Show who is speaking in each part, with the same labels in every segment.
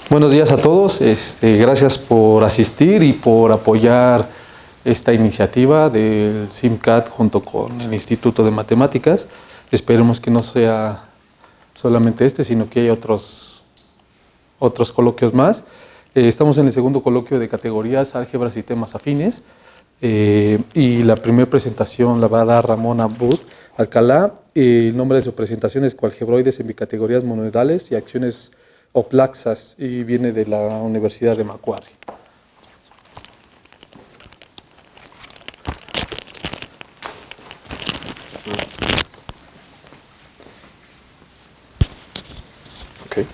Speaker 1: Buenos días a todos. Gracias por asistir y por apoyar esta iniciativa del SIMCAT junto con el Instituto de Matemáticas. Esperemos que no sea solamente sino que haya otros coloquios más. Estamos en el segundo coloquio de categorías, álgebras y temas afines. Y la primera presentación la va a dar Ramón Abud Alcalá. El nombre de su presentación es Coalgebroides en bicategorías monoidales y acciones oplaxas, y viene de la Universidad de Macquarie.
Speaker 2: Okay.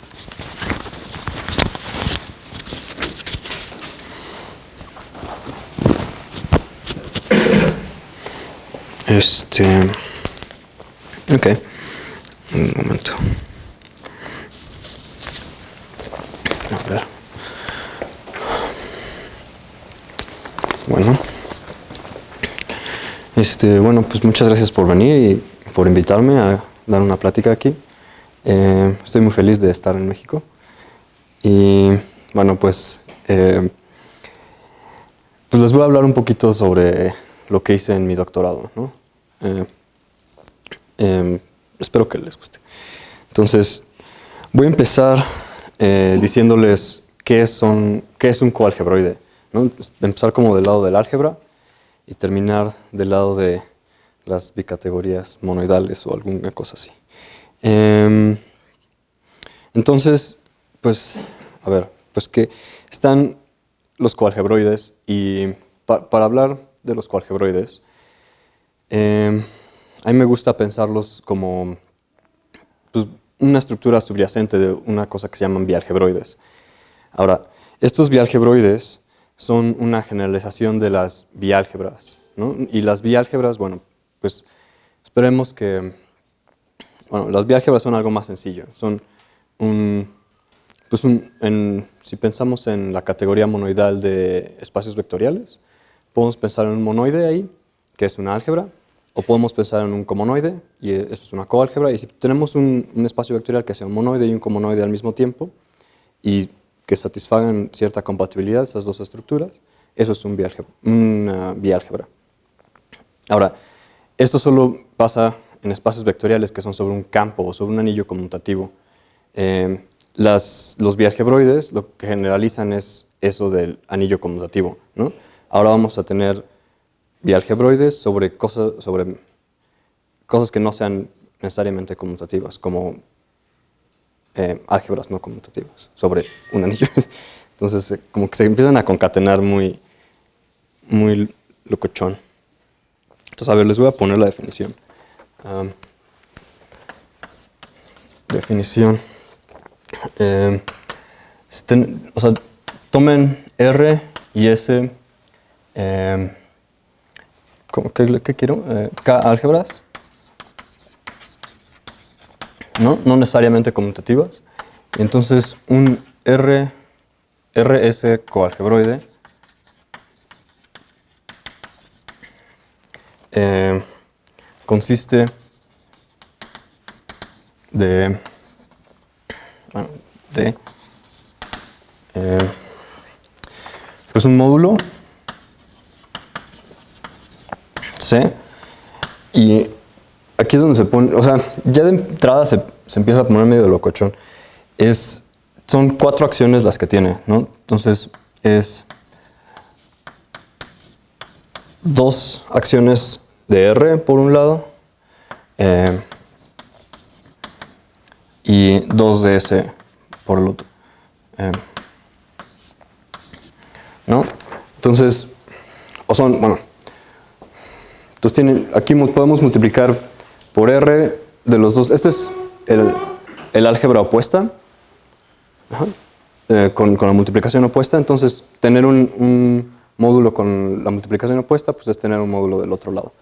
Speaker 2: Ok, un momento. A ver. Bueno, pues muchas gracias por venir y por invitarme a dar una plática aquí. Estoy muy feliz de estar en México. Y bueno, pues les voy a hablar un poquito sobre lo que hice en mi doctorado, ¿no? Espero que les guste. Entonces, voy a empezar diciéndoles qué es un coalgebroide, ¿no? Empezar como del lado del álgebra y terminar del lado de las bicategorías monoidales o alguna cosa así. Entonces, pues, a ver, pues que están los coalgebroides y para hablar de los coalgebroides, a mí me gusta pensarlos como pues, una estructura subyacente de una cosa que se llaman bialgebroides. Ahora, estos bialgebroides son una generalización de las biálgebras, ¿no? Y las biálgebras, bueno, pues esperemos que... Bueno, las biálgebras son algo más sencillo. Son si pensamos en la categoría monoidal de espacios vectoriales, podemos pensar en un monoide ahí, que es una álgebra, o podemos pensar en un comonoide, y eso es una coálgebra. Y si tenemos un espacio vectorial que sea un monoide y un comonoide al mismo tiempo, y que satisfagan cierta compatibilidad, esas dos estructuras, eso es una biálgebra. Ahora, esto solo pasa en espacios vectoriales que son sobre un campo o sobre un anillo conmutativo. Los bialgebroides lo que generalizan es eso del anillo conmutativo, ¿no? Ahora vamos a tener bialgebroides sobre cosas que no sean necesariamente conmutativas, como álgebras no conmutativas sobre un anillo. Entonces, como que se empiezan a concatenar muy locochón. Entonces, a ver, les voy a poner la definición. Definición. O sea, tomen R y S, ¿qué quiero? K álgebras, no necesariamente conmutativas. Y entonces, un RS coalgebroide consiste de pues un módulo C, y aquí es donde se pone, o sea, ya de entrada se empieza a poner medio locochón. Son 4 acciones las que tiene, ¿no? Entonces es 2 acciones de R por un lado y 2 de S por el otro. ¿No? Entonces, entonces aquí podemos multiplicar por R de los dos. Este es el álgebra opuesta, con la multiplicación opuesta. Entonces, tener un módulo con la multiplicación opuesta, pues es tener un módulo del otro lado.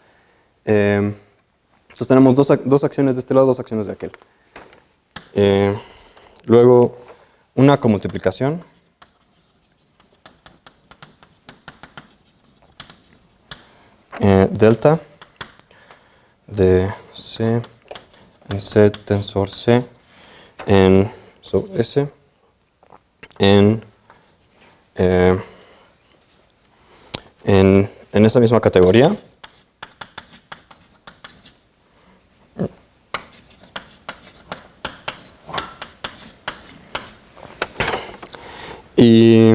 Speaker 2: Entonces tenemos dos acciones de este lado, 2 acciones de aquel. Luego, una comultiplicación. Delta de C en C tensor C en sub S en, eh, en esta misma categoría. Y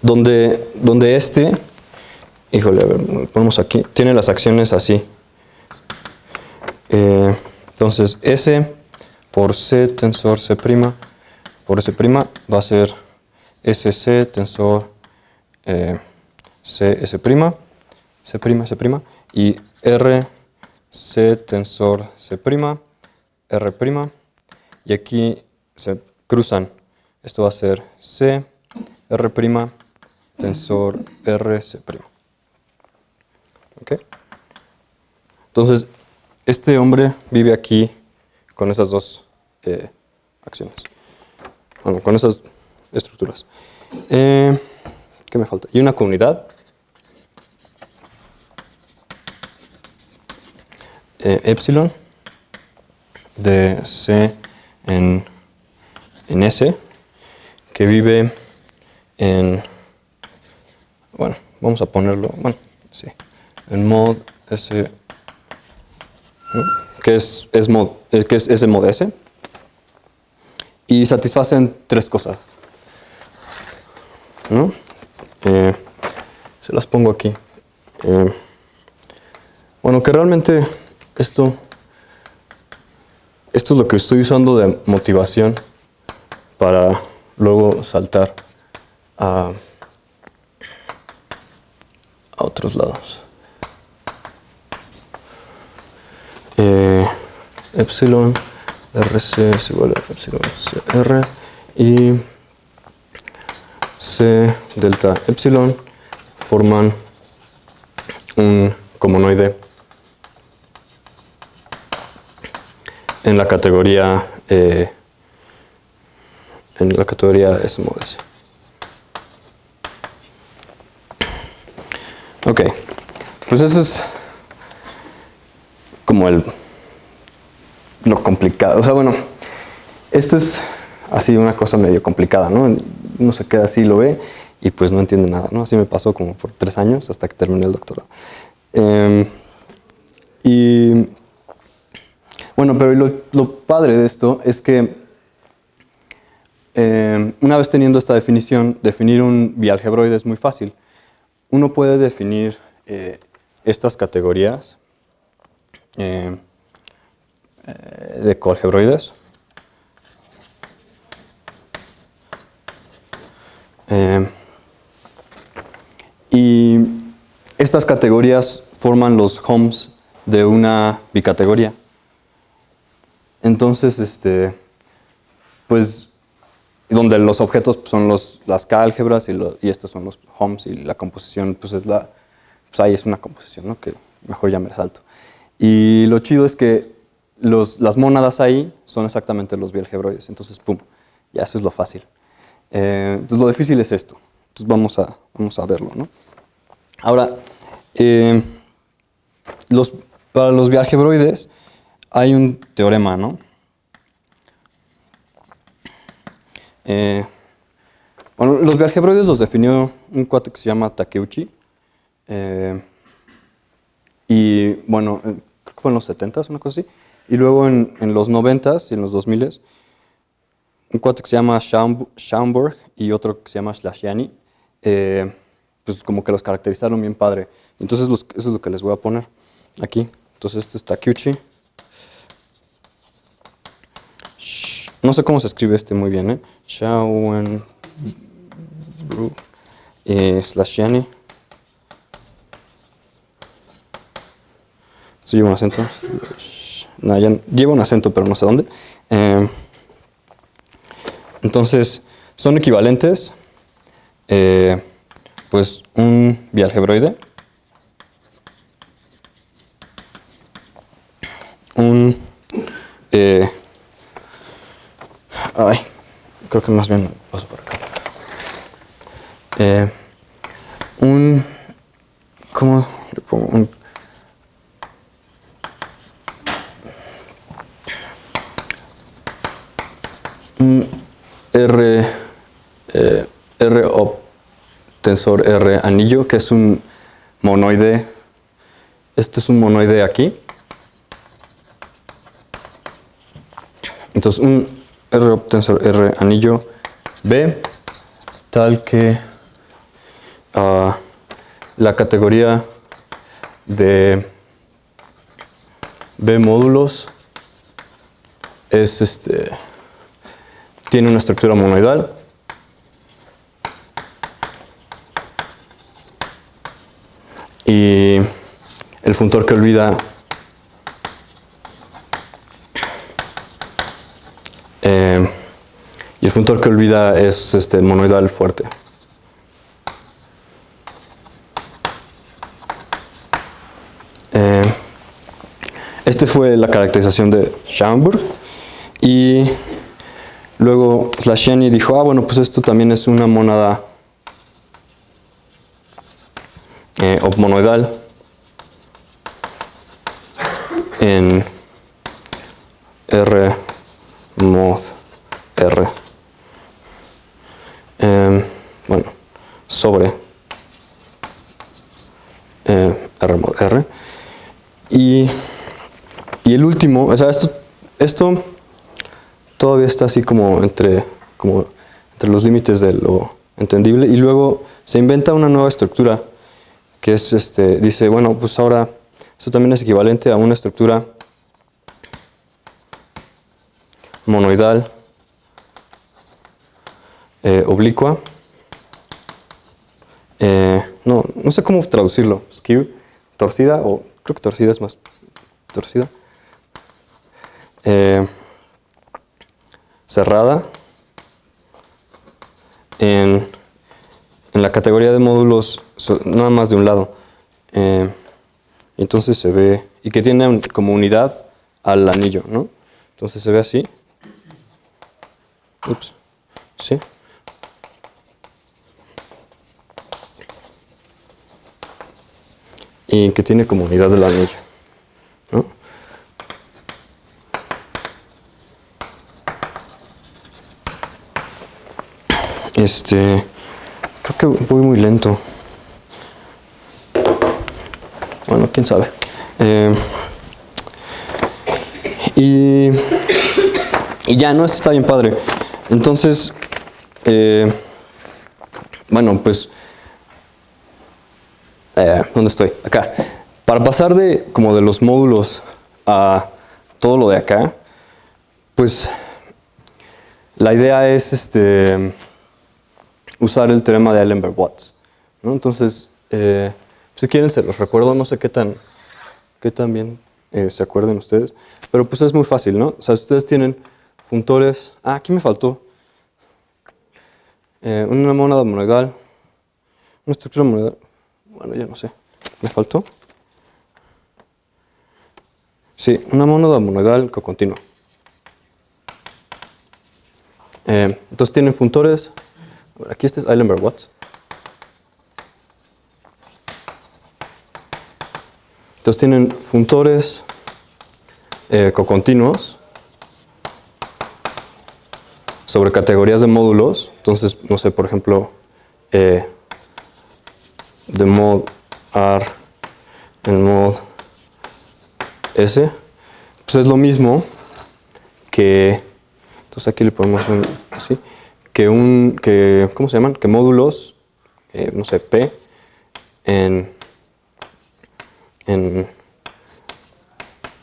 Speaker 2: donde híjole, a ver, lo ponemos aquí, tiene las acciones así. Entonces, S por C tensor C' por S' va a ser SC tensor C, S', C', y R, C tensor C', R', y aquí se cruzan. Esto va a ser C, R', tensor R, C'. ¿Ok? Entonces, este hombre vive aquí con esas dos acciones. Bueno, con esas estructuras. ¿Qué me falta? Y una comunidad. Epsilon de C en S, que vive en, bueno, vamos a ponerlo, bueno, sí, en mod S, ¿no? que es S mod S, y satisfacen tres cosas, ¿no? Se las pongo aquí. Bueno, que realmente esto es lo que estoy usando de motivación para luego saltar a otros lados. Epsilon RC es igual a epsilon CR y C delta epsilon forman un comonoide en la categoría S mod S. Ok, pues eso es como lo complicado. O sea, bueno, esto es así una cosa medio complicada, ¿no? Uno se queda así, lo ve y pues no entiende nada, ¿no? Así me pasó como por 3 años hasta que terminé el doctorado. Y bueno, pero lo padre de esto es que una vez teniendo esta definición, definir un bialgebroide es muy fácil. Uno puede definir estas categorías de coalgebroides. Y estas categorías forman los HOMs de una bicategoría. Entonces, pues, donde los objetos son las K-álgebras y estos son los HOMs y la composición, pues ahí es una composición, ¿no? Que mejor ya me resalto. Y lo chido es que las mónadas ahí son exactamente los bialgebroides. Entonces, pum, ya eso es lo fácil. Entonces, lo difícil es esto. Entonces, vamos a verlo, ¿no? Ahora, para los bialgebroides hay un teorema, ¿no? Bueno, los bialgebroides los definió un cuate que se llama Takeuchi. Y bueno, creo que fue en los 70s, una cosa así. Y luego en los 90s y en los 2000s, un cuate que se llama Schaumburg y otro que se llama Shlashiani, pues como que los caracterizaron bien padre. Entonces eso es lo que les voy a poner aquí. Entonces este es Takeuchi. No sé cómo se escribe muy bien, ¿eh? Schaumburg y Shlashiani. Esto lleva un acento. No, ya lleva un acento, pero no sé dónde. Entonces, son equivalentes. Pues un bialgebroide. Creo que más bien paso por acá. ¿Cómo le pongo? Un R R op tensor R anillo, que es un monoide. Este es un monoide aquí. Entonces, un R op tensor R anillo B, tal que la categoría de B módulos es tiene una estructura monoidal. Y el funtor que olvida es monoidal fuerte. Este fue la caracterización de Schaumburg. Y luego Slashiani dijo, bueno, pues esto también es una mónada monoidal en R mod R. Bueno, sobre R mod R. Y el último, o sea, esto todavía está así como entre los límites de lo entendible, y luego se inventa una nueva estructura que es, dice, bueno, pues ahora esto también es equivalente a una estructura monoidal oblicua. No sé cómo traducirlo, skew, torcida, o creo que torcida es más torcida. Cerrada en la categoría de módulos nada más de un lado. Entonces se ve, y que tiene como unidad al anillo, ¿no? Entonces se ve así. Ups, sí. Y que tiene como unidad del anillo, ¿no? Creo que voy muy lento. Bueno, quién sabe. Y ya, ¿no? Esto está bien padre. Entonces, bueno, pues, ¿dónde estoy? Acá. Para pasar de los módulos a todo lo de acá, pues, la idea es usar el teorema de Eilenberg-Watts, ¿no? Entonces, si quieren se los recuerdo, no sé qué tan bien se acuerden ustedes, pero pues es muy fácil, ¿no? O sea, ustedes tienen funtores, aquí me faltó, una mónada monoidal, una estructura monoidal, bueno, ya no sé, ¿me faltó? Sí, una mónada monoidal cocontinua. Entonces tienen funtores, aquí este es Eilenberg-Watts. Entonces tienen funtores cocontinuos sobre categorías de módulos. Entonces, no sé, por ejemplo, de mod R en mod S, pues es lo mismo que, entonces aquí le ponemos un así, ¿cómo se llaman? Que módulos, no sé, P en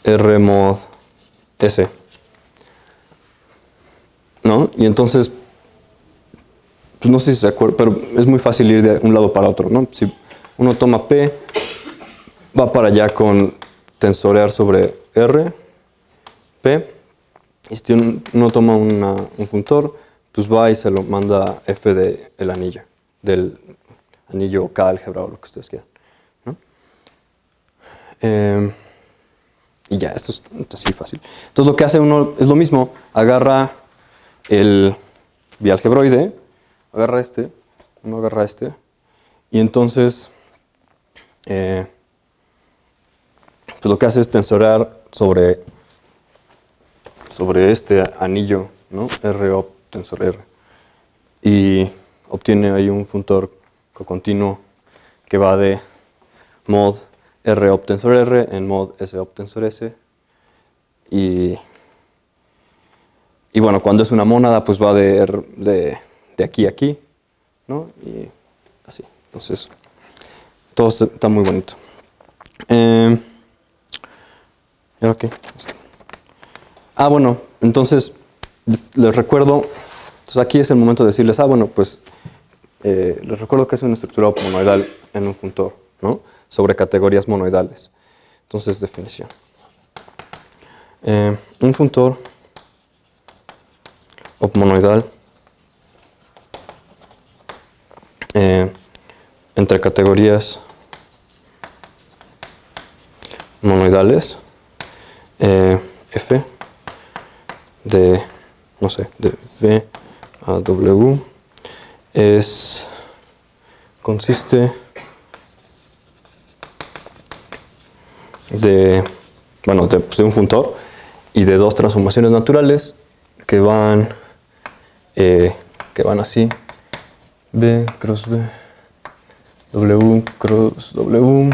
Speaker 2: R mod S, ¿no? Y entonces, pues no sé si se acuerdan, pero es muy fácil ir de un lado para otro, ¿no? Si uno toma P, va para allá con tensorear sobre R, P, y si uno toma un funtor, pues va y se lo manda a F del anillo K álgebra o lo que ustedes quieran, ¿no? Y ya, esto es así fácil. Entonces lo que hace uno es lo mismo, agarra el bialgebroide, uno agarra este, y entonces pues lo que hace es tensorear sobre este anillo, ¿no? R op tensor R. Y obtiene ahí un funtor cocontinuo que va de mod R op tensor R en mod S op tensor S. Y bueno, cuando es una mónada, pues va de aquí a aquí, ¿no? Y así. Entonces, todo está muy bonito. Okay. Bueno, entonces les recuerdo, entonces aquí es el momento de decirles, bueno, pues les recuerdo que es una estructura monoidal en un funtor, ¿no? Sobre categorías monoidales. Entonces, definición. Un funtor monoidal entre categorías monoidales F de, no sé, de V a W consiste de un funtor y de dos transformaciones naturales que van así, B cross B, W cross W.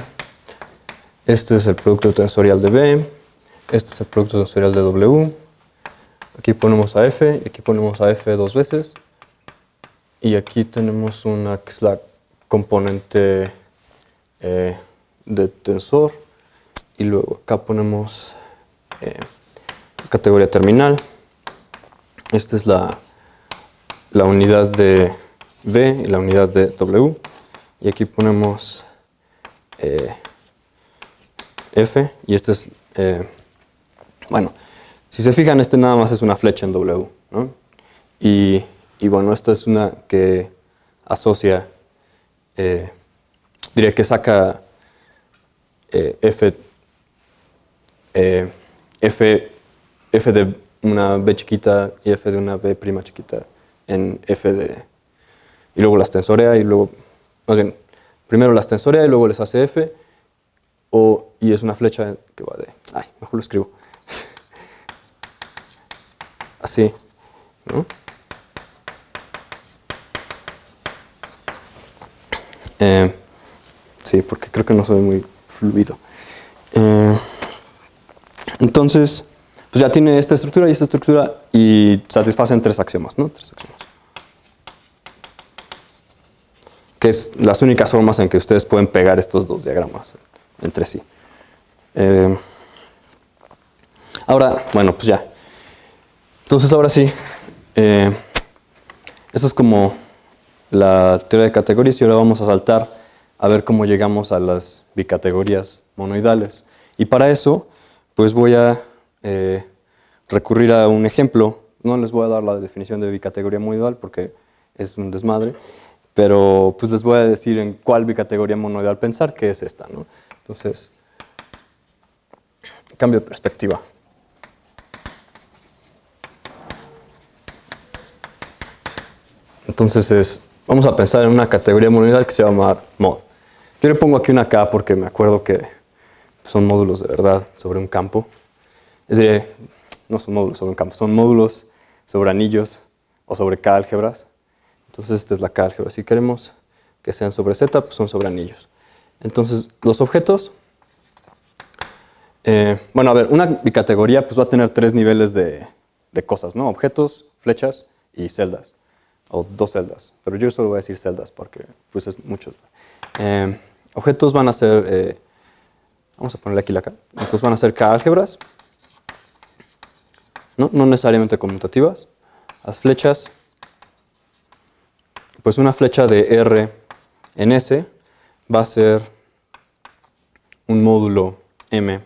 Speaker 2: Este es el producto tensorial de B, este es el producto tensorial de W. Aquí ponemos a F, y aquí ponemos a F dos veces. Y aquí tenemos una que es la componente de tensor. Y luego acá ponemos categoría terminal. Esta es la unidad de V y la unidad de W. Y aquí ponemos F. Y este es, si se fijan, este nada más es una flecha en W, ¿no? Y bueno, esta es una que asocia, diría que saca F de una B chiquita y F de una B prima chiquita en F de... Y luego las tensorea y luego... Más bien, primero las tensorea y luego les hace F. Y es una flecha que va de... mejor lo escribo. Así, ¿no? Sí, porque creo que no soy muy fluido. Entonces, pues ya tiene esta estructura y satisfacen tres axiomas, ¿no? Tres axiomas. Que es las únicas formas en que ustedes pueden pegar estos dos diagramas entre sí. Ahora, bueno, pues ya. Entonces, ahora sí, esto es como la teoría de categorías y ahora vamos a saltar a ver cómo llegamos a las bicategorías monoidales. Y para eso, pues voy a recurrir a un ejemplo. No les voy a dar la definición de bicategoría monoidal porque es un desmadre, pero pues les voy a decir en cuál bicategoría monoidal pensar, que es esta, ¿no? Entonces, cambio de perspectiva. Entonces vamos a pensar en una categoría monoidal que se llama mod. Yo le pongo aquí una K porque me acuerdo que son módulos de verdad sobre un campo. No son módulos sobre un campo, son módulos sobre anillos o sobre K álgebras. Entonces esta es la K álgebra. Si queremos que sean sobre Z, pues son sobre anillos. Entonces los objetos... una bicategoría pues va a tener tres niveles de cosas, ¿no? Objetos, flechas y celdas. O dos celdas, pero yo solo voy a decir celdas porque pues es muchos. Objetos van a ser, vamos a ponerle aquí la K, entonces van a ser K álgebras, no necesariamente conmutativas. Las flechas, pues una flecha de R en S va a ser un módulo M,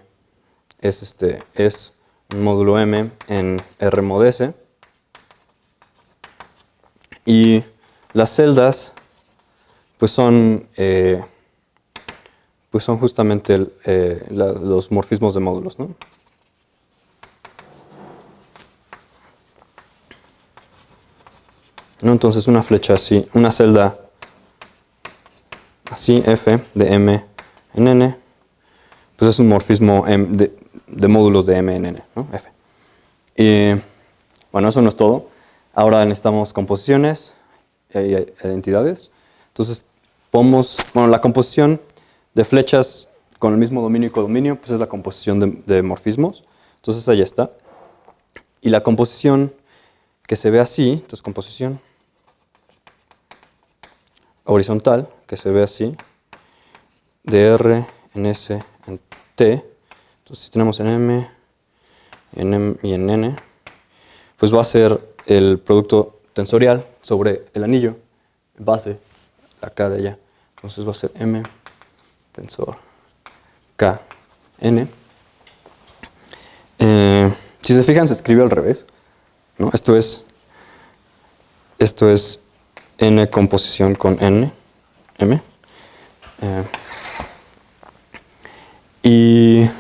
Speaker 2: es un módulo M en R mod S. Y las celdas, pues son justamente los morfismos de módulos, ¿no? Entonces una flecha así, una celda así, F de M en N, pues es un morfismo de módulos de M en N, ¿no? F. Y bueno, eso no es todo. Ahora necesitamos composiciones entidades. Entonces, la composición de flechas con el mismo dominio y codominio, pues es la composición de morfismos. Entonces, ahí está. Y la composición que se ve así, entonces composición horizontal, que se ve así, de R en S en T. Entonces, si tenemos en M, en M y en N, pues va a ser el producto tensorial sobre el anillo, base, acá de allá. Entonces va a ser M tensor K, N. Si se fijan, se escribe al revés, ¿no? Esto es N composición con N, M. Y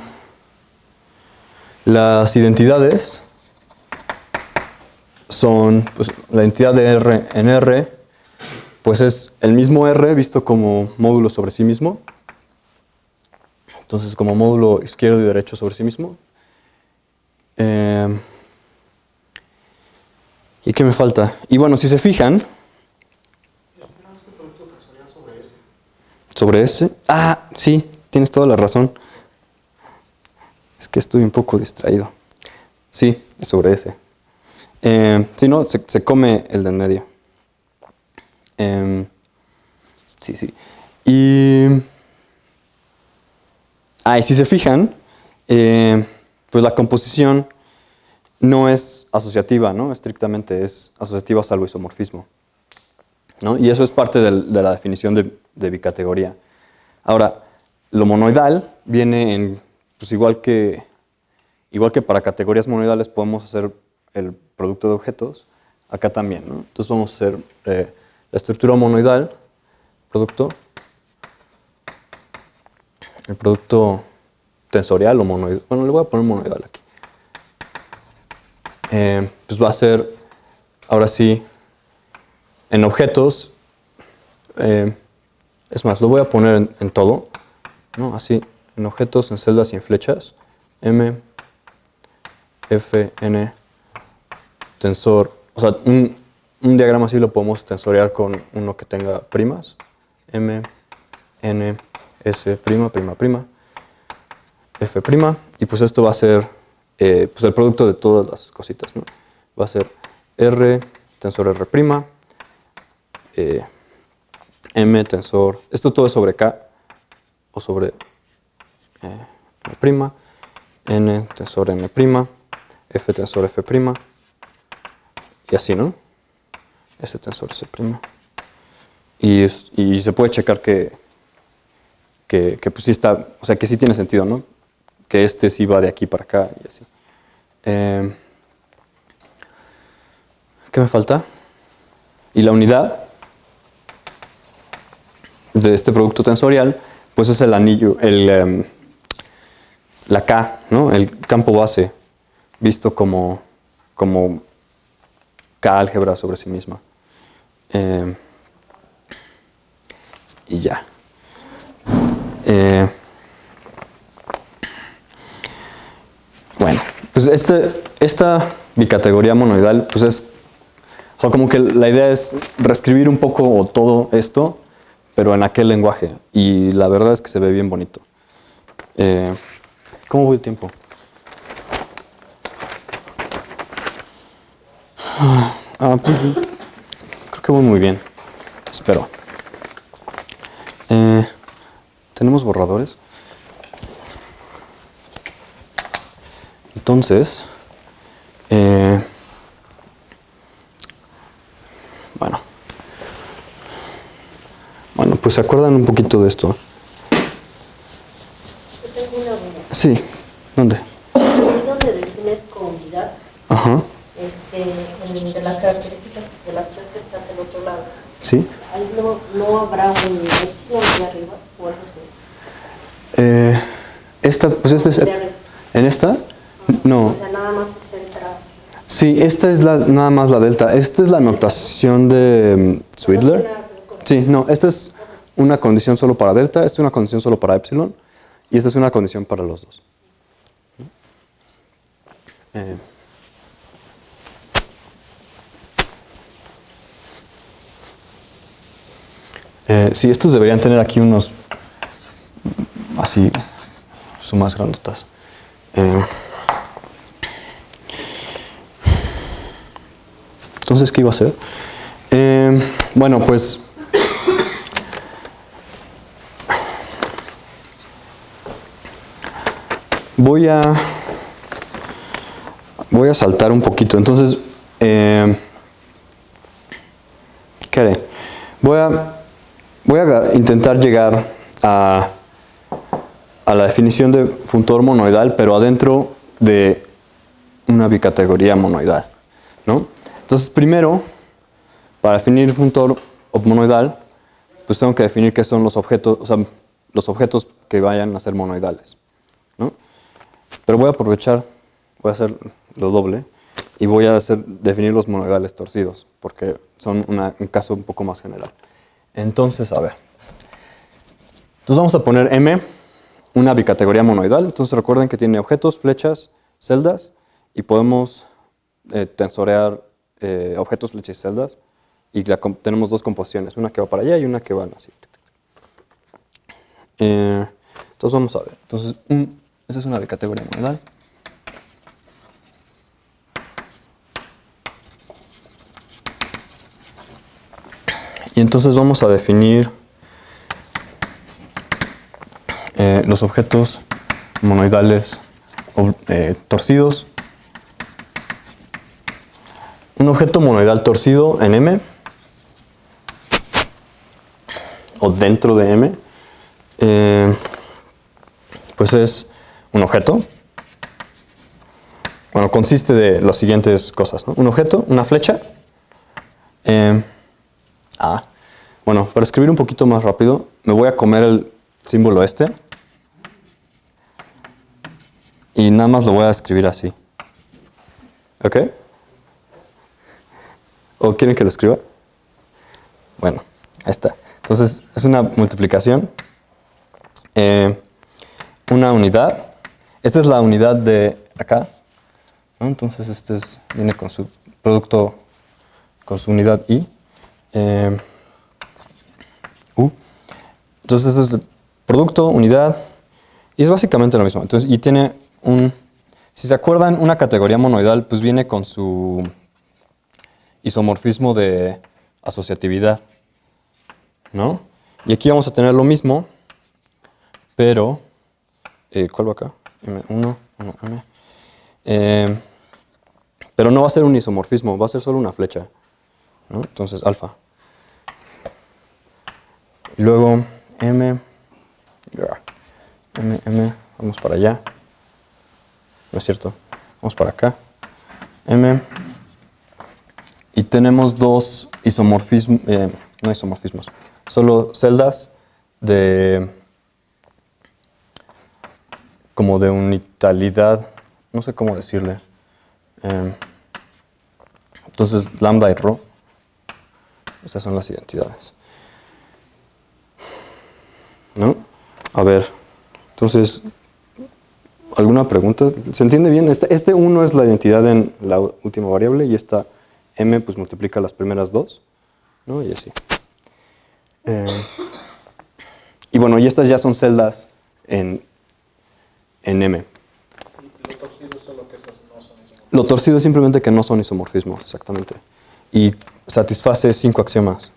Speaker 2: las identidades son, pues, la identidad de R en R, pues es el mismo R visto como módulo sobre sí mismo. Entonces, como módulo izquierdo y derecho sobre sí mismo. ¿Y qué me falta? Y bueno, si se fijan... ¿Sobre S? Ah, sí, tienes toda la razón. Es que estoy un poco distraído. Sí, es sobre S. Si no, se come el de en medio. Sí. Y si se fijan, pues la composición no es asociativa, ¿no? Estrictamente es asociativa salvo isomorfismo, ¿no? Y eso es parte de la definición de bicategoría. Ahora, lo monoidal viene en, pues igual que para categorías monoidales podemos hacer el producto de objetos, acá también, ¿no? Entonces vamos a hacer la estructura monoidal, el producto tensorial o monoidal. Bueno, le voy a poner monoidal aquí. Pues va a ser, ahora sí, en objetos, es más, lo voy a poner en todo, ¿no? Así, en objetos, en celdas y en flechas, M, F, N, tensor, o sea, un diagrama así lo podemos tensoriar con uno que tenga primas, M, N, S', prima, F', y pues esto va a ser pues el producto de todas las cositas, ¿no? Va a ser R, tensor R', M, tensor, esto todo es sobre K, o sobre M', N, tensor N', F, tensor F', y así, ¿no? S, tensor S'. Y se puede checar que pues sí está, o sea, que sí tiene sentido, ¿no? Que este sí va de aquí para acá y así. ¿Qué me falta? Y la unidad de este producto tensorial, pues es el anillo, la K, ¿no? El campo base, visto como K álgebra sobre sí misma. Y ya. Bueno, pues esta bicategoría monoidal, pues es, o sea, como que la idea es reescribir un poco todo esto, pero en aquel lenguaje. Y la verdad es que se ve bien bonito. ¿Cómo voy el tiempo? Pues, creo que voy muy bien. Espero. ¿Tenemos borradores? Entonces, bueno, pues se acuerdan un poquito de esto.
Speaker 3: Yo tengo una duda.
Speaker 2: Sí, ¿dónde?
Speaker 3: Ahí donde defines comunidad,
Speaker 2: Ajá,
Speaker 3: de las características de las tres que están del otro lado,
Speaker 2: sí.
Speaker 3: ahí no habrá un epsilon de arriba o algo así.
Speaker 2: Pues esta es,
Speaker 3: De arriba.
Speaker 2: ¿en esta? No.
Speaker 3: O sea, nada más se centra.
Speaker 2: Sí, esta es nada más la delta. Esta es la notación de Sweetler. Sí, no, esta es una condición solo para delta, esta es una condición solo para epsilon, y esta es una condición para los dos. Sí, estos deberían tener aquí unos así, sumas grandotas. Entonces, ¿qué iba a hacer? Bueno, pues voy a saltar un poquito. Entonces, ¿qué haré? Voy a intentar llegar a la definición de funtor monoidal, pero adentro de una bicategoría monoidal, ¿no? Entonces, primero, para definir funtor monoidal, pues tengo que definir qué son los objetos, o sea, los objetos que vayan a ser monoidales, ¿no? Pero voy a aprovechar, voy a hacer lo doble y voy a definir los monoidales torcidos, porque son un caso un poco más general. Entonces, a ver. Entonces vamos a poner M, una bicategoría monoidal. Entonces recuerden que tiene objetos, flechas, celdas, y podemos tensorear objetos, flechas y celdas. Y tenemos dos composiciones, una que va para allá y una que va así. Entonces vamos a ver. Entonces, esa es una bicategoría monoidal. Y entonces vamos a definir los objetos monoidales torcidos. Un objeto monoidal torcido en M, o dentro de M, pues es un objeto. Bueno, consiste de las siguientes cosas, ¿no? Un objeto, una flecha. Bueno, para escribir un poquito más rápido, me voy a comer el símbolo este. Y nada más lo voy a escribir así. ¿Ok? ¿O quieren que lo escriba? Bueno, ahí está. Entonces, es una multiplicación. Una unidad. Esta es la unidad de acá, ¿no? Entonces, viene con su producto, con su unidad I. U. Entonces, este es el producto, unidad, y es básicamente lo mismo. Entonces, y tiene si se acuerdan, una categoría monoidal, pues viene con su isomorfismo de asociatividad, ¿no? Y aquí vamos a tener lo mismo, pero, ¿cuál va acá? M1, M. Pero no va a ser un isomorfismo, va a ser solo una flecha, ¿no? Entonces, alfa. Y luego, M, vamos para allá. No es cierto, vamos para acá. M. Y tenemos dos isomorfismos, no isomorfismos, solo celdas como de unitalidad, no sé cómo decirle. Entonces, lambda y rho, estas son las identidades, ¿no? A ver, entonces, ¿alguna pregunta? ¿Se entiende bien? Este 1 es la identidad en la última variable y esta M pues multiplica las primeras dos, ¿no? Y así. Y bueno, y estas ya son celdas en M.
Speaker 1: Lo torcido es solo que esas no son isomorfismos.
Speaker 2: Lo torcido es simplemente que no son isomorfismos, exactamente. Y satisface 5 axiomas,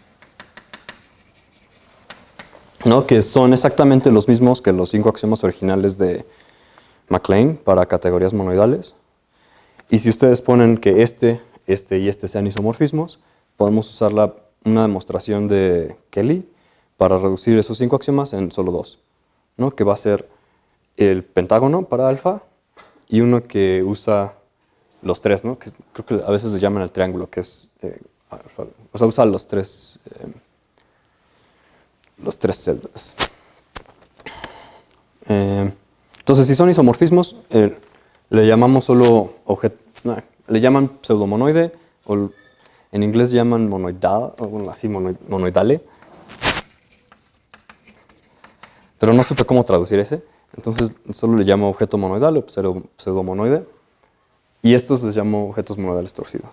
Speaker 2: ¿no? Que son exactamente los mismos que los 5 axiomas originales de MacLane para categorías monoidales. Y si ustedes ponen que este y este sean isomorfismos, podemos usar una demostración de Kelly para reducir esos 5 axiomas en solo 2, ¿no? Que va a ser el pentágono para alfa y uno que usa los 3, ¿no? Que creo que a veces le llaman el triángulo, que es alfa, o sea, usa los tres celdas. Entonces, si son isomorfismos, le llamamos solo le llaman pseudomonoide, o en inglés llaman monoidal, o bueno, así monoidale. Pero no supe cómo traducir ese, entonces solo le llamo objeto monoidal o pseudomonoide, y estos les llamo objetos monoidales torcidos.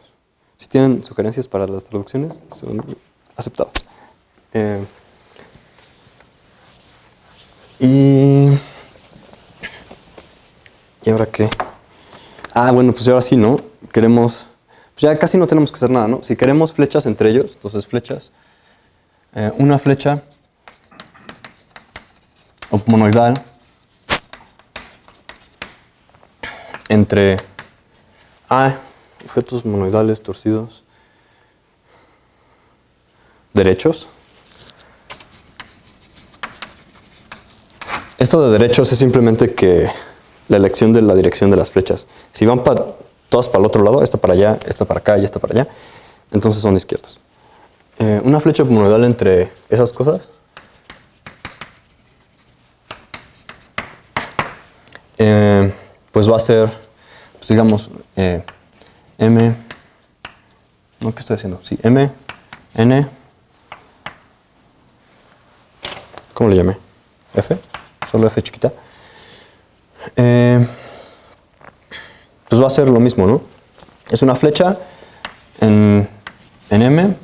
Speaker 2: Si tienen sugerencias para las traducciones, son aceptadas. ¿Y ahora qué? Bueno, pues ahora sí, ¿no? Queremos, pues ya casi no tenemos que hacer nada, ¿no? Si queremos flechas entre ellos, entonces flechas, una flecha monoidal entre objetos monoidales torcidos derechos. Esto de derechos es simplemente que la elección de la dirección de las flechas. Si van todas para el otro lado, esta para allá, esta para acá y esta para allá, entonces son izquierdos. Una flecha monoidal entre esas cosas pues va a ser, pues digamos, M, no, ¿qué estoy haciendo? Sí, M, N, ¿cómo le llamé? F, solo F chiquita. Pues va a ser lo mismo, ¿no? Es una flecha en M,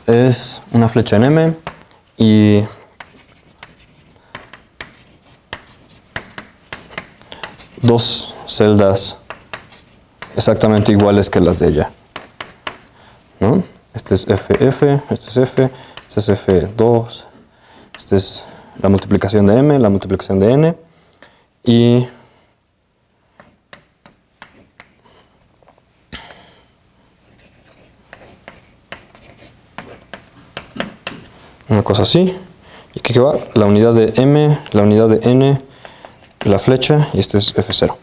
Speaker 2: es una flecha en M y dos celdas exactamente iguales que las de ella, ¿no? Este es FF, este es F, este es F2, este es la multiplicación de M, la multiplicación de N y una cosa así. Y aquí que va la unidad de M, la unidad de N, la flecha y este es F0.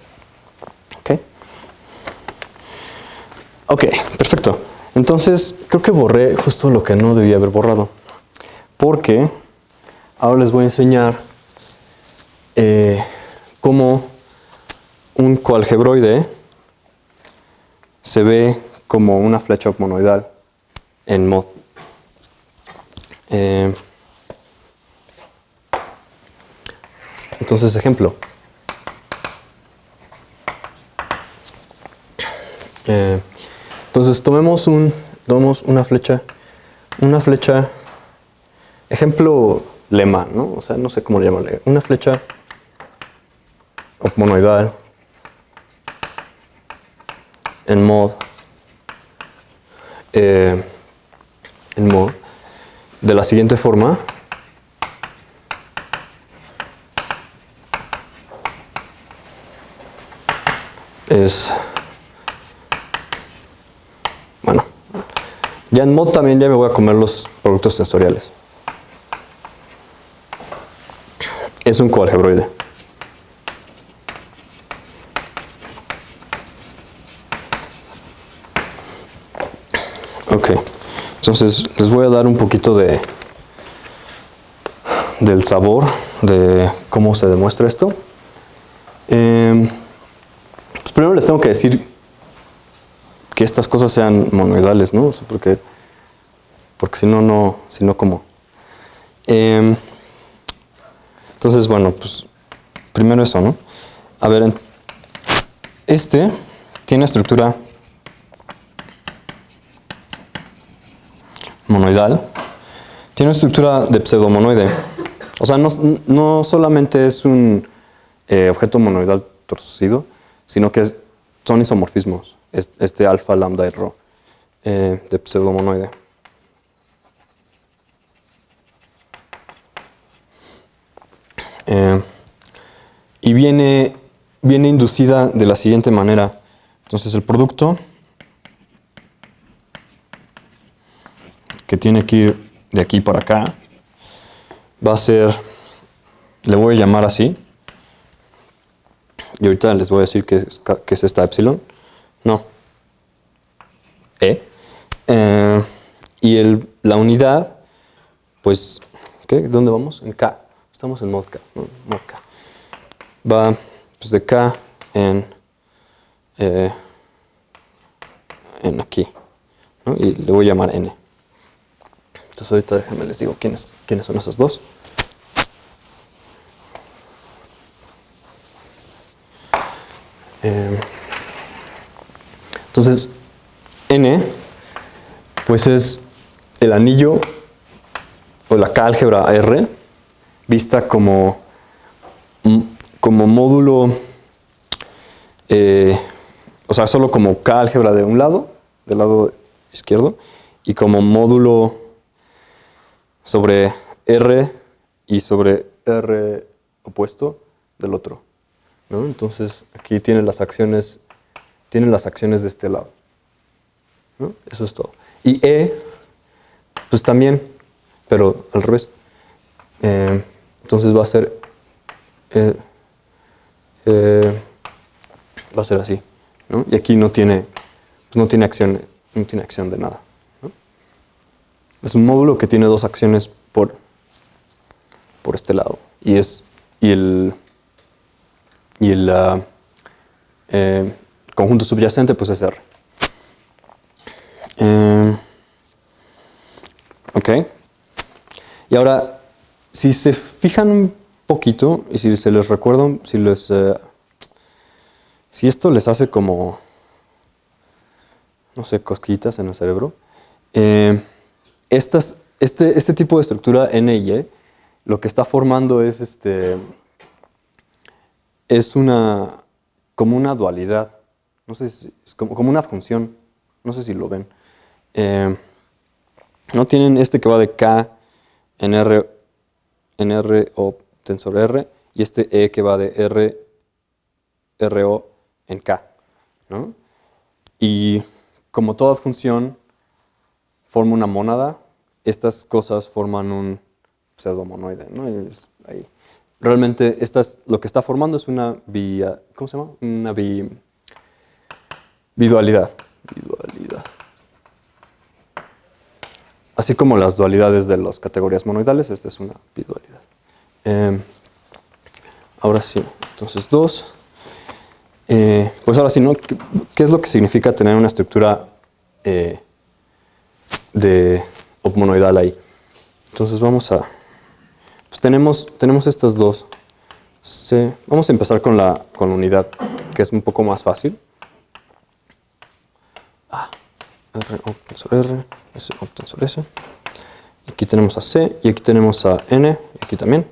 Speaker 2: Ok, perfecto. Entonces, creo que borré justo lo que no debía haber borrado. Porque ahora les voy a enseñar cómo un coalgebroide se ve como una flecha monoidal en mod. Entonces, ejemplo. Entonces, tomemos una flecha, ejemplo lema, ¿no? O sea, no sé cómo le llamarle. Una flecha monoidal en mod, de la siguiente forma. Bueno, ya en mod también ya me voy a comer los productos tensoriales. Es un coalgebroide. Ok, entonces les voy a dar un poquito del sabor de cómo se demuestra esto. Pues primero les tengo que decir que estas cosas sean monoidales, ¿no? O sea, porque si no, ¿cómo? Entonces, bueno, pues primero eso, ¿no? A ver, este tiene estructura monoidal, tiene una estructura de pseudomonoide. O sea, no solamente es un objeto monoidal torcido, sino que son isomorfismos, este alfa, lambda y rho de pseudomonoide. Y viene inducida de la siguiente manera. Entonces el producto que tiene que ir de aquí para acá va a ser, le voy a llamar así, y ahorita les voy a decir que es esta epsilon, no, y la unidad, pues, ¿qué? ¿Dónde vamos? En K, estamos en mod K, ¿no? Mod K. Va pues, de K en aquí, ¿no? Y le voy a llamar N. Entonces ahorita déjenme les digo quiénes son esos dos. Entonces N pues es el anillo o la K álgebra R vista como módulo, o sea, solo como K álgebra de un lado, del lado izquierdo, y como módulo sobre R y sobre R opuesto del otro, ¿no? Entonces, aquí tienen las acciones de este lado, ¿no? Eso es todo. Y E, pues también, pero al revés. Entonces va a ser así, ¿no? Y aquí no tiene acción de nada, ¿no? Es un módulo que tiene dos acciones por este lado y el conjunto subyacente pues es R. Ok. Y ahora, si se fijan un poquito y si se les recuerda, si esto les hace como, no sé, cosquillitas en el cerebro, este tipo de estructura N y E, lo que está formando es como una dualidad, no sé si, es como una función, no sé si lo ven. No tienen que va de K en R o tensor R y E que va de R o en K, ¿no? Y como toda función forma una mónada, estas cosas forman un pseudomonoide, ¿no? Ahí. Realmente lo que está formando es una ¿cómo se llama? Una bidualidad. Así como las dualidades de las categorías monoidales, esta es una bidualidad. Ahora sí, entonces 2. Pues ahora sí, ¿no? ¿Qué es lo que significa tener una estructura de monoidal ahí? Entonces vamos a... Pues tenemos estas dos. Vamos a empezar con la unidad, que es un poco más fácil. R o tensor R, S o tensor S. Y aquí tenemos a C, y aquí tenemos a N, y aquí también.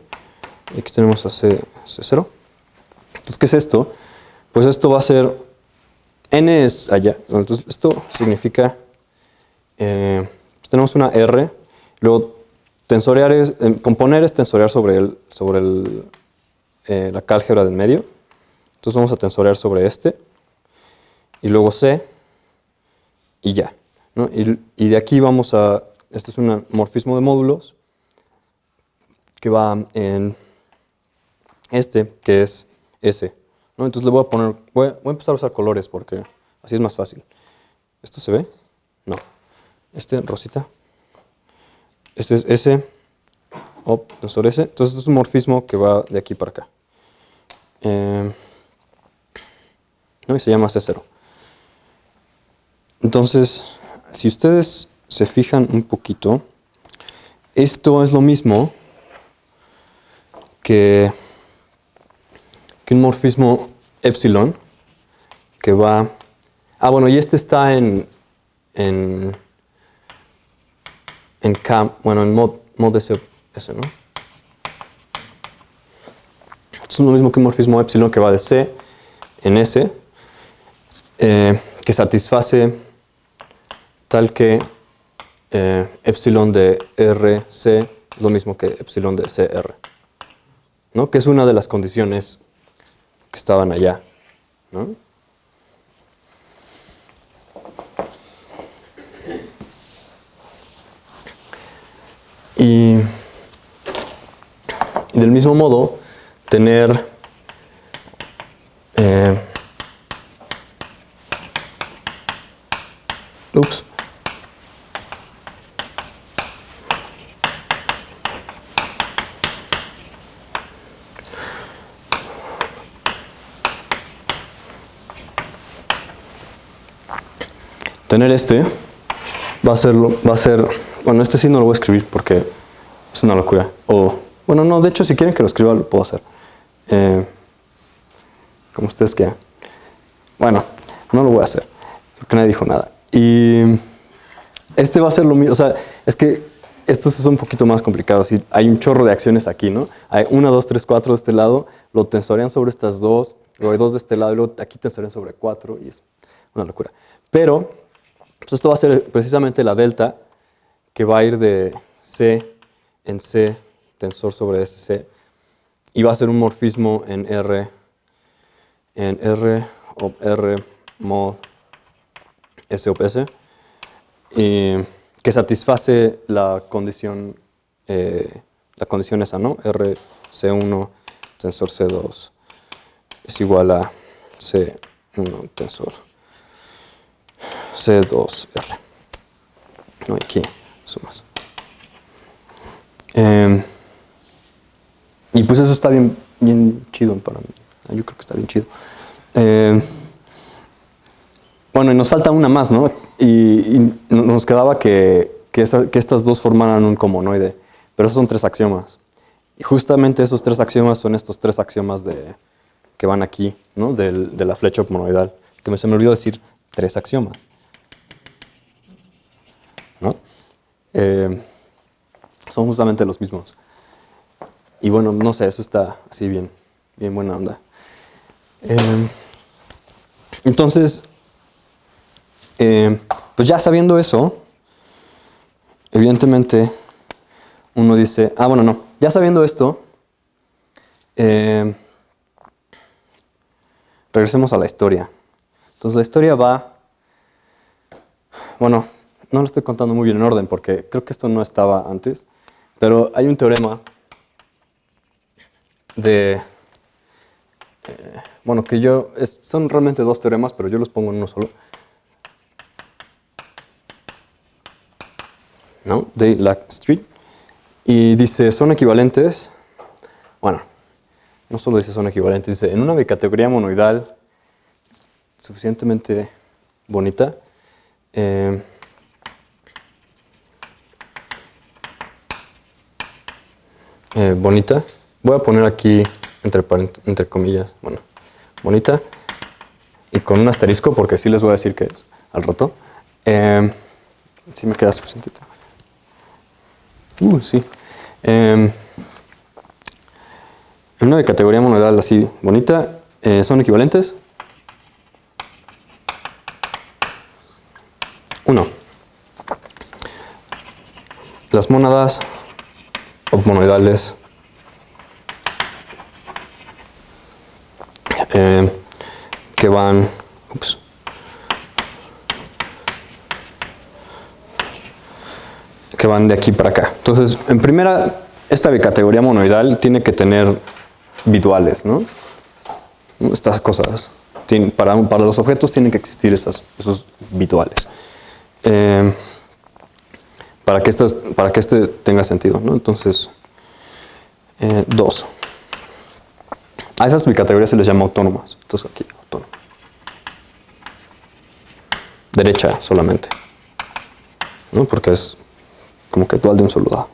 Speaker 2: Y aquí tenemos a C0. Entonces, ¿qué es esto? Pues esto va a ser... N es allá. Entonces, esto significa... pues tenemos una R, luego tensorear componer es tensorear sobre la K álgebra del medio. Entonces vamos a tensorear sobre y luego C, y ya, ¿no? Y de aquí vamos a... Este es un morfismo de módulos que va en que es S, ¿no? Entonces le voy a poner... Voy a empezar a usar colores porque así es más fácil. ¿Esto se ve? No. Rosita. Este es S, tensor S. Entonces es un morfismo que va de aquí para acá. ¿No? Y se llama C0. Entonces, si ustedes se fijan un poquito, esto es lo mismo que un morfismo epsilon que va... bueno, y está en K, bueno, en mod S, ¿no? Es lo mismo que un morfismo epsilon que va de C en S, que satisface tal que epsilon de RC es lo mismo que epsilon de CR, ¿no? Que es una de las condiciones que estaban allá, ¿no? Y del mismo modo, tener tener va a ser, bueno, sí no lo voy a escribir porque es una locura. Bueno, no, de hecho, si quieren que lo escriba, lo puedo hacer. Como ustedes quieran. Bueno, no lo voy a hacer porque nadie dijo nada. Y va a ser lo mismo, o sea, es que estos son un poquito más complicados. Y hay un chorro de acciones aquí, ¿no? Hay 1, 2, 3, 4 de este lado, lo tensorean sobre estas dos, luego hay 2 de este lado, y luego aquí tensorean sobre 4, y es una locura. Pero pues esto va a ser precisamente la delta que va a ir de C en C, tensor sobre SC, y va a ser un morfismo en R ob R mod S ob S, que satisface la condición esa, ¿no? RC1 tensor C2 es igual a C1 tensor C2R. No, aquí sumas. Y pues eso está bien chido para mí. Yo creo que está bien chido. Bueno, y nos falta una más, ¿no? Y nos quedaba que estas dos formaran un comonoide. Pero esos son 3 axiomas. Y justamente esos 3 axiomas son estos 3 axiomas que van aquí, ¿no? De la flecha monoidal. Que se me olvidó decir 3 axiomas, ¿no? Son justamente los mismos. Y bueno, no sé, eso está así bien buena onda. Entonces, pues ya sabiendo eso, evidentemente uno dice, bueno, no, ya sabiendo esto, regresemos a la historia. Entonces la historia va, bueno, no lo estoy contando muy bien en orden porque creo que esto no estaba antes, pero hay un teorema bueno, son realmente 2 teoremas, pero yo los pongo en uno solo, ¿no? De Lackstreet, y dice, son equivalentes, bueno, no solo dice son equivalentes, dice, en una bicategoría monoidal suficientemente bonita, voy a poner aquí entre comillas, bueno, bonita, y con un asterisco porque sí les voy a decir que es al rato. Sí me queda suficiente. Sí. En una de categoría monoidal así bonita, son equivalentes. 1. Las mónadas monoidales que van de aquí para acá. Entonces, en primera, esta bicategoría monoidal tiene que tener biduales, ¿no? Estas cosas. Para los objetos tienen que existir esos biduales. Para que este tenga sentido, ¿no? Entonces, 2. A esas bicategorías se les llama autónomas. Entonces aquí, autónoma. Derecha solamente, ¿no? Porque es como que dual de un solo lado.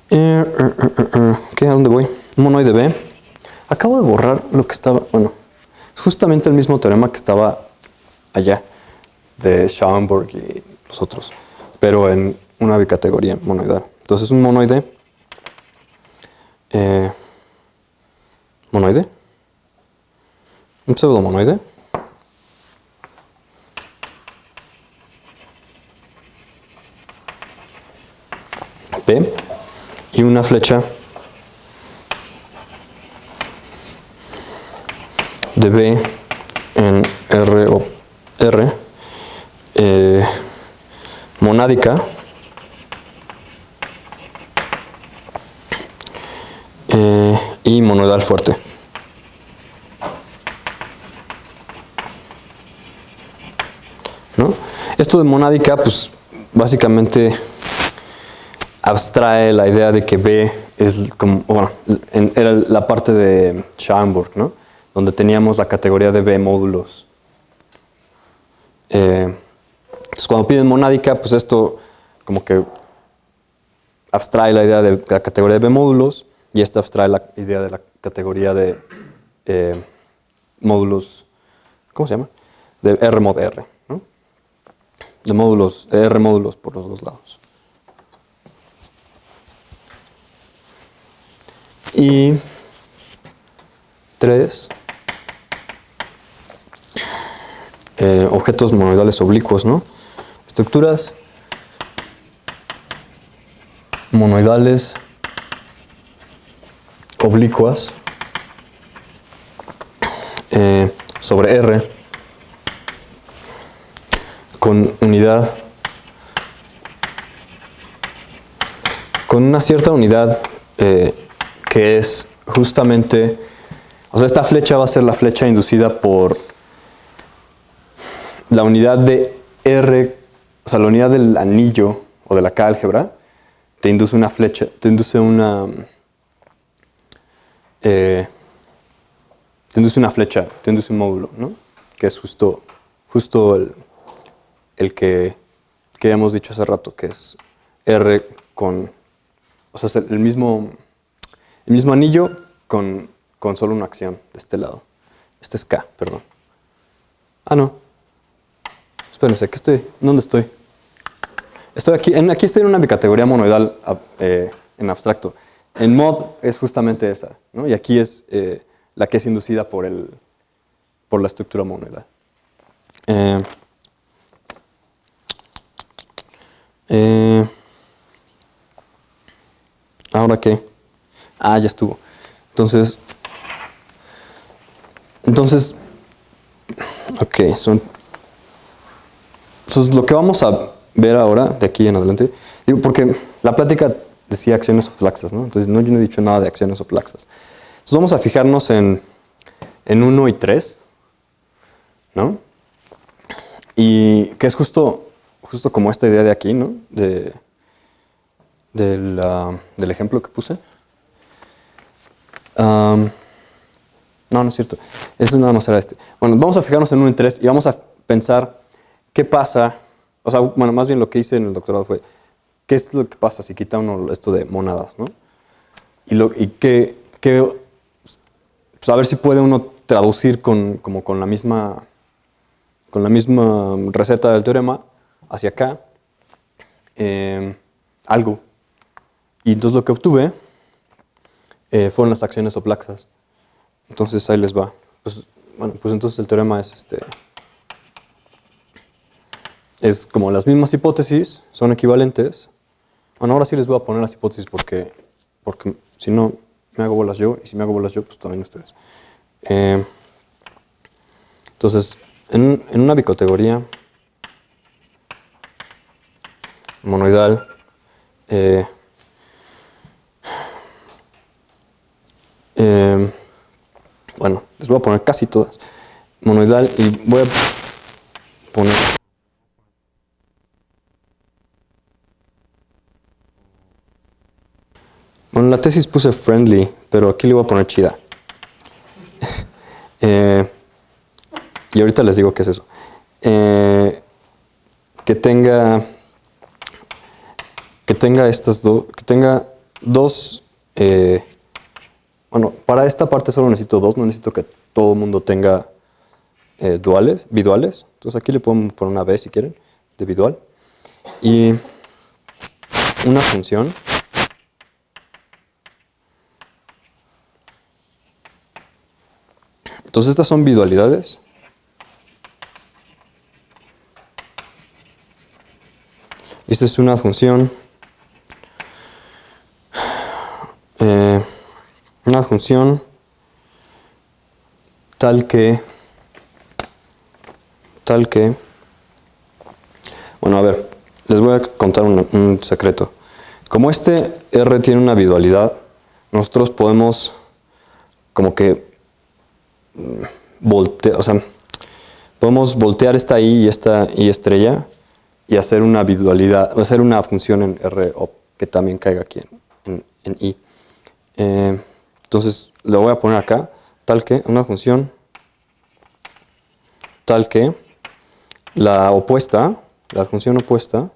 Speaker 2: ¿Qué? ¿A dónde voy? Un monoide B. Acabo de borrar lo que estaba, bueno, es justamente el mismo teorema que estaba allá, de Schaumburg y los otros, pero en una bicategoría monoidal. Entonces un monoide, un pseudomonoide, P, y una flecha de B en R monádica y monoidal fuerte. ¿No? Esto de monádica, pues básicamente abstrae la idea de que B es como, bueno, era la parte de Schaumburg, ¿no? Donde teníamos la categoría de B módulos. Entonces cuando piden monádica, pues esto como que abstrae la idea de la categoría de B módulos y esta abstrae la idea de la categoría de módulos, ¿cómo se llama? De R mod R, ¿no? De módulos, R módulos por los dos lados. Y 3, objetos monoidales oblicuos, ¿no? Estructuras monoidales oblicuas sobre R con unidad, con una cierta unidad que es justamente, o sea, esta flecha va a ser la flecha inducida por la unidad de R, o sea, la unidad del anillo o de la K-álgebra te induce una flecha, te induce una flecha, te induce un módulo, ¿no? Que es justo el que hemos dicho hace rato, que es R con, o sea, es el mismo anillo con solo una acción de este lado. Este es K, perdón. Ah, no. Espérense, ¿dónde estoy? Estoy aquí estoy en una bicategoría monoidal en abstracto. En mod es justamente esa, ¿no? Y aquí es la que es inducida por la estructura monoidal. ¿Ahora qué? Ah, ya estuvo. Entonces, ok, entonces lo que vamos a ver ahora, de aquí en adelante, digo, porque la plática decía acciones hoplaxas, ¿no? Entonces yo no he dicho nada de acciones hoplaxas. Entonces vamos a fijarnos en 1 y 3, ¿no? Y que es justo como esta idea de aquí, ¿no? Del ejemplo que puse. No es cierto. Este nada más era este. Bueno, vamos a fijarnos en 1 y 3 y vamos a pensar qué pasa. O sea, bueno, más bien lo que hice en el doctorado fue qué es lo que pasa si quita uno esto de mónadas, ¿no? Y qué pues a ver si puede uno traducir con la misma receta del teorema hacia acá algo. Y entonces lo que obtuve fueron las acciones hoplaxas. Entonces ahí les va. Pues entonces el teorema es como las mismas hipótesis, son equivalentes. Bueno, ahora sí les voy a poner las hipótesis porque si no me hago bolas yo, y si me hago bolas yo, pues también ustedes. Entonces, en una bicategoría monoidal, bueno, les voy a poner casi todas. Monoidal y voy a poner... Bueno, en la tesis puse friendly, pero aquí le voy a poner chida. Y ahorita les digo qué es eso. Que tenga dos... bueno, para esta parte solo necesito dos, no necesito que todo el mundo tenga biduales. Entonces aquí le podemos poner una B si quieren, de bidual. Y una función entonces estas son bidualidades. Esta es una función tal que bueno, a ver, les voy a contar un secreto. Como este R tiene una bidualidad, nosotros podemos como que podemos voltear esta I y esta I estrella y hacer una bidualidad, hacer una adjunción en R que también caiga aquí en I. Entonces lo voy a poner acá, tal que una adjunción tal que la adjunción opuesta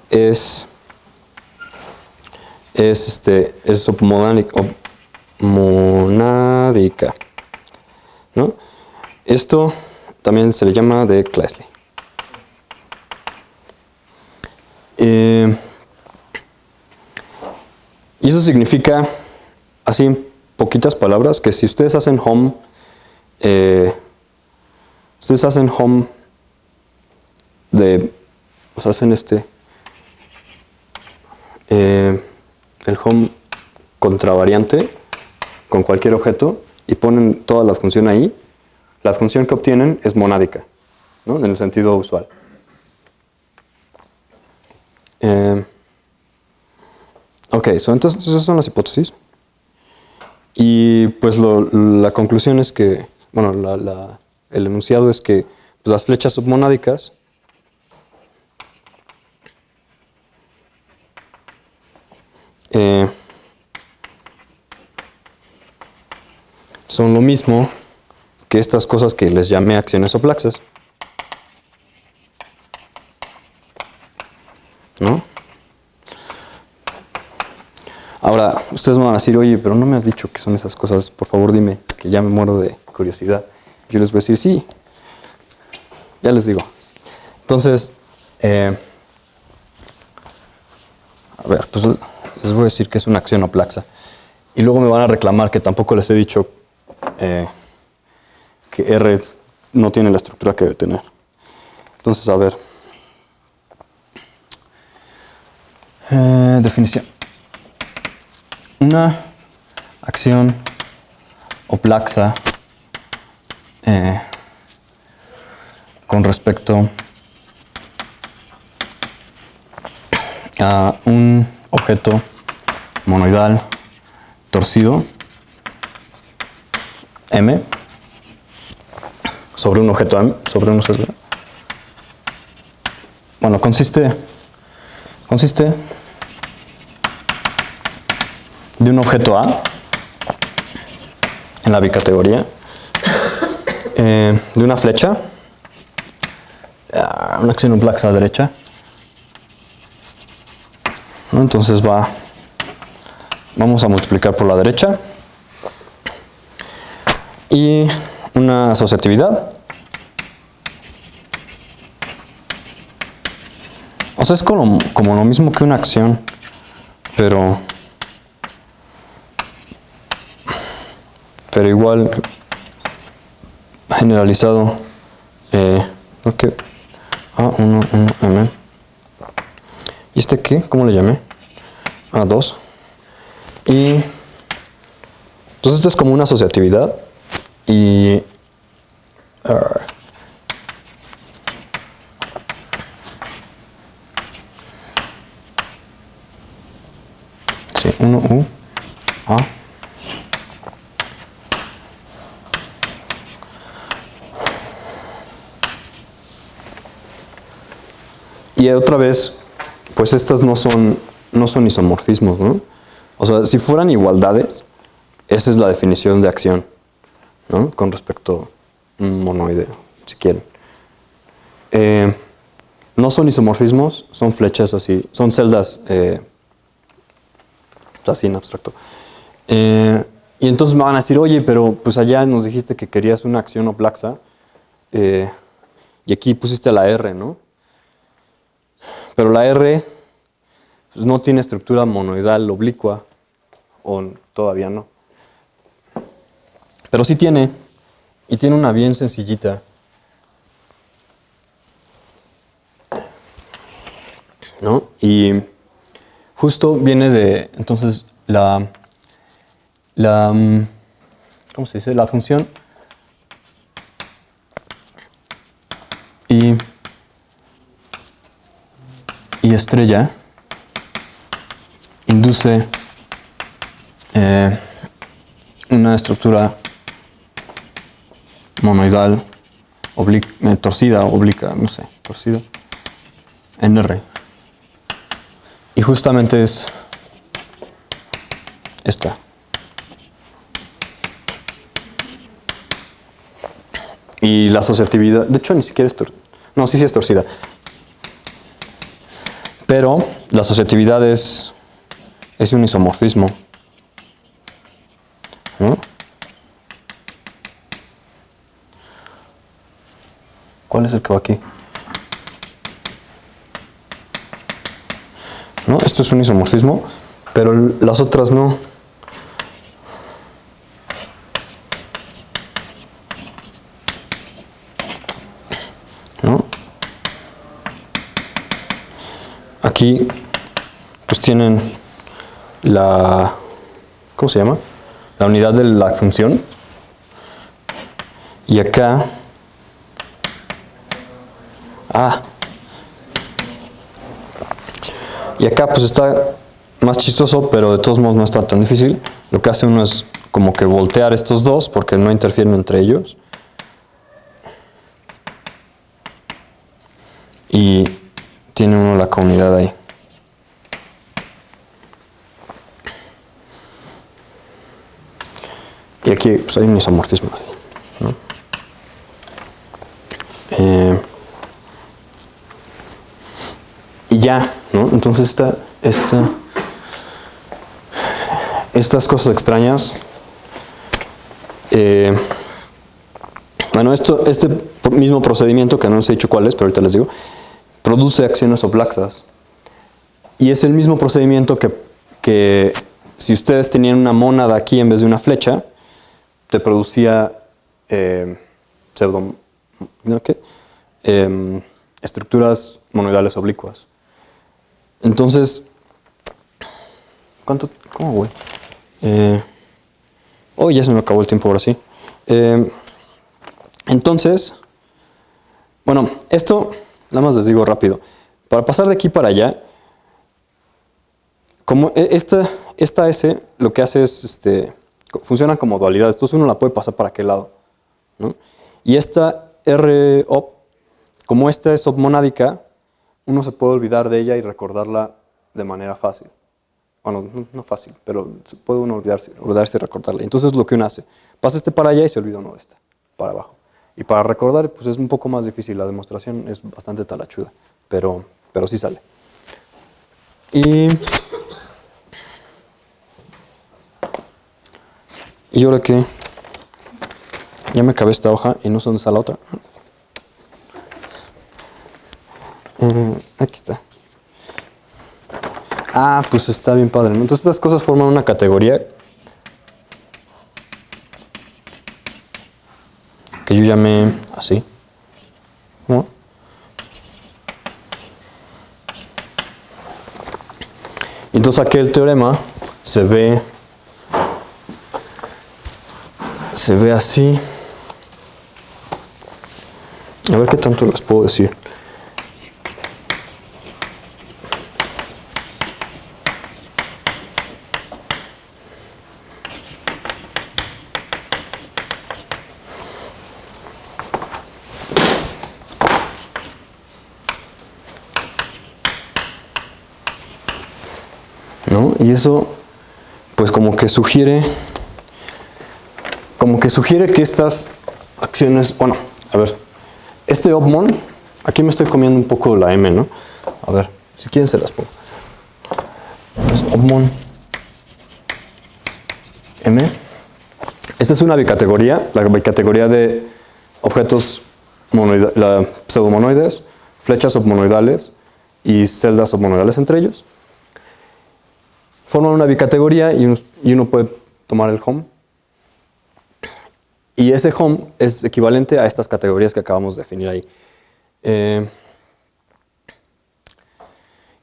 Speaker 2: es monádica, ¿no? Esto también se le llama de Kleisli. Y eso significa, así en poquitas palabras, que si ustedes hacen home, o sea, hacen el home contravariante con cualquier objeto y ponen todas las funciones ahí, la función que obtienen es monádica, ¿no? En el sentido usual. Ok, entonces esas son las hipótesis. Y pues la conclusión es que, bueno, el enunciado es que pues, las flechas submonádicas son lo mismo que estas cosas que les llamé acciones hoplaxas, ¿no? Ahora, ustedes me van a decir, oye, pero no me has dicho qué son esas cosas, por favor dime, que ya me muero de curiosidad. Yo les voy a decir, sí, ya les digo. Entonces, a ver, pues les voy a decir que es una acción hoplaxa. Y luego me van a reclamar que tampoco les he dicho que R no tiene la estructura que debe tener. Entonces, a ver. Definición. Una acción hoplaxa con respecto a un objeto monoidal torcido M sobre un objeto M, sobre un objeto. Bueno, consiste de un objeto A en la bicategoría, de una flecha, una acción hoplaxa a la derecha. Entonces vamos a multiplicar por la derecha y una asociatividad. O sea, es como lo mismo que una acción, pero igual generalizado. Ok. A1, 1M. ¿Y este qué? ¿Cómo le llamé? A2. Y entonces esto es como una asociatividad. Y sí, 1U A. Y otra vez, pues estas no son isomorfismos, ¿no? O sea, si fueran igualdades, esa es la definición de acción, ¿no? Con respecto a un monoide, si quieren. No son isomorfismos, son flechas así, son celdas así en abstracto. Y entonces me van a decir, oye, pero pues allá nos dijiste que querías una acción hoplaxa y aquí pusiste la R, ¿no? Pero la R pues, no tiene estructura monoidal oblicua, o todavía no. Pero sí tiene, y tiene una bien sencillita. ¿No? Y justo viene de, entonces, ¿cómo se dice? La función y estrella induce una estructura monoidal torcida, oblica, no sé, torcida en R. Y justamente es esta. Y la asociatividad, de hecho ni siquiera es torcida. No, sí es torcida. Pero la asociatividad es un isomorfismo, ¿no? ¿Cuál es el que va aquí? ¿No? Esto es un isomorfismo pero las otras no. ¿No? Aquí pues tienen la, ¿cómo se llama? La unidad de la asunción. Y acá, y acá pues está más chistoso, pero de todos modos no está tan difícil. Lo que hace uno es como que voltear estos dos porque no interfieren entre ellos. Y tiene uno la comunidad ahí. Y aquí pues, hay un isomorfismo, ¿no? Y ya, ¿no? Entonces estas cosas extrañas, bueno, este mismo procedimiento, que no les he dicho cuál es, pero ahorita les digo, produce acciones oplaxas. Y es el mismo procedimiento que si ustedes tenían una mónada aquí en vez de una flecha, te producía estructuras monoidales oblicuas. Entonces, ¿cómo voy? Ya se me acabó el tiempo ahora sí. Entonces, bueno, esto, nada más les digo rápido. Para pasar de aquí para allá, como esta S lo que hace es, funciona como dualidades. Entonces uno la puede pasar para aquel lado, ¿no? Y esta R op, como esta es submonádica, uno se puede olvidar de ella y recordarla de manera fácil. Bueno, no fácil, pero puede uno olvidarse y recordarla. Entonces lo que uno hace, pasa para allá y se olvida uno de esta, para abajo. Y para recordar, pues es un poco más difícil. La demostración es bastante talachuda, pero sí sale. Y ahora que ya me acabé esta hoja y no sé dónde está la otra. Aquí está. Pues está bien padre, ¿no? Entonces estas cosas forman una categoría que yo llamé así, ¿no? Entonces aquel teorema se ve así. A ver qué tanto les puedo decir. ¿No? Y eso, pues como que sugiere que estas acciones, bueno, a ver, este opmon, aquí me estoy comiendo un poco la M, ¿no? A ver, si quieren se las pongo. Pues opmon M. Esta es una bicategoría, la bicategoría de objetos pseudomonoides, flechas submonoidales y celdas submonoidales entre ellos. Forman una bicategoría y uno puede tomar el home. Y ese home es equivalente a estas categorías que acabamos de definir ahí.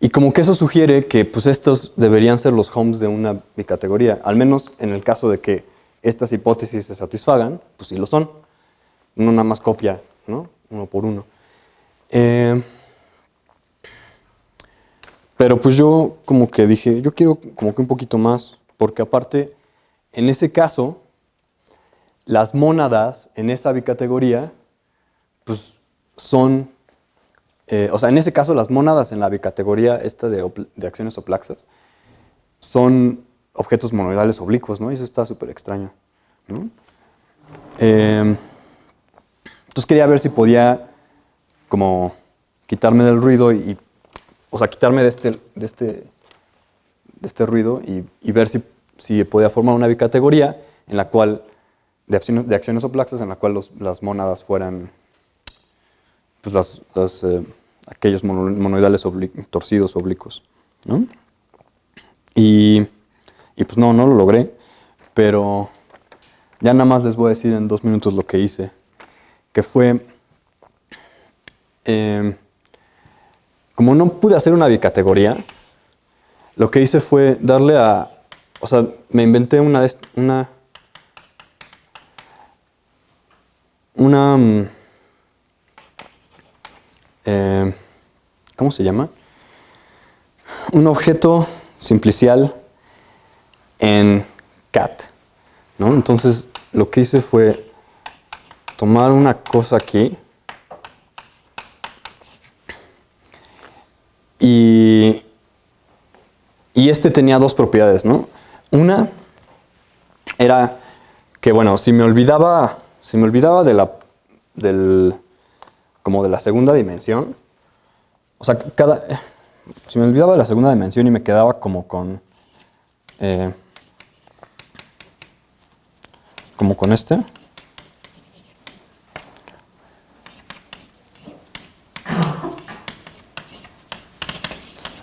Speaker 2: Y como que eso sugiere que pues, estos deberían ser los homes de una bicategoría. Al menos en el caso de que estas hipótesis se satisfagan, pues sí lo son. Uno nada más copia, ¿no? Uno por uno. Pero pues yo como que dije, yo quiero como que un poquito más, porque aparte, en ese caso, las mónadas en esa bicategoría, pues son, o sea, en ese caso las mónadas en la bicategoría esta de acciones oplaxas son objetos monoidales oblicuos, ¿no? Y eso está súper extraño, ¿no? Entonces quería ver si podía como quitarme del ruido o sea, quitarme de este ruido y ver si podía formar una bicategoría en la cual de acciones oplaxas en la cual las mónadas fueran pues aquellos monoidales torcidos oblicuos, ¿no? Y pues no lo logré, pero ya nada más les voy a decir en 2 minutos lo que hice, que fue, como no pude hacer una bicategoría, lo que hice fue darle o sea, me inventé ¿cómo se llama? Un objeto simplicial en cat, ¿no? Entonces, lo que hice fue tomar una cosa aquí y este tenía 2 propiedades, ¿no? Una era que, bueno, si me olvidaba como de la segunda dimensión, o sea, si me olvidaba de la segunda dimensión y me quedaba como con este,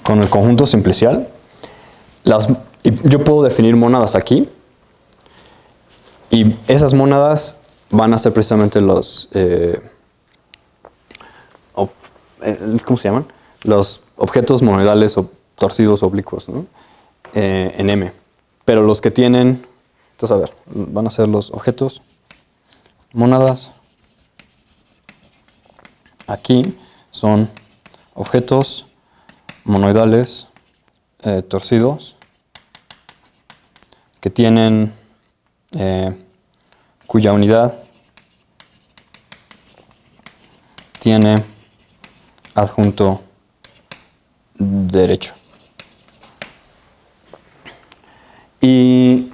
Speaker 2: con el conjunto simplicial, y yo puedo definir mónadas aquí, y esas mónadas van a ser precisamente ¿cómo se llaman? Los objetos monoidales o torcidos oblicuos, ¿no? En M. Pero los que tienen, entonces a ver, van a ser los objetos, mónadas, aquí son objetos monoidales torcidos que tienen cuya unidad tiene adjunto derecho. Y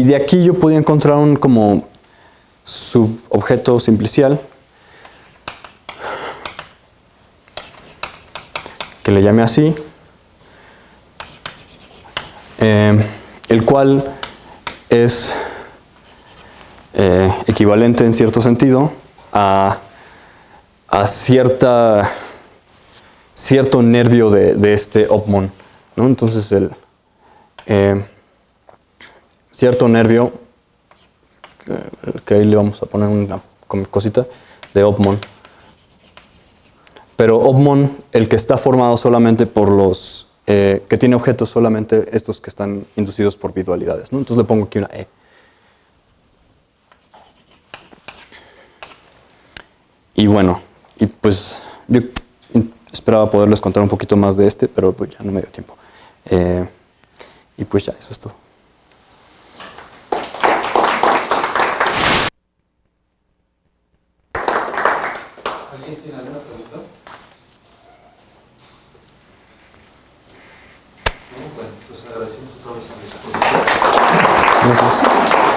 Speaker 2: de aquí yo podía encontrar un como subobjeto simplicial que le llame así, el cual es equivalente en cierto sentido a cierto nervio de este opmon, ¿no? Entonces cierto nervio, que ahí le vamos a poner una cosita de opmon, pero opmon el que está formado solamente por los que tiene objetos solamente estos que están inducidos por bidualidades, ¿no? Entonces le pongo aquí una E. Y bueno, y pues yo esperaba poderles contar un poquito más de pero pues ya no me dio tiempo. Y pues ya, eso es todo.
Speaker 1: ¿Alguien tiene alguna pregunta? No, bueno, pues agradecemos otra vez a mi expositor.
Speaker 2: Gracias.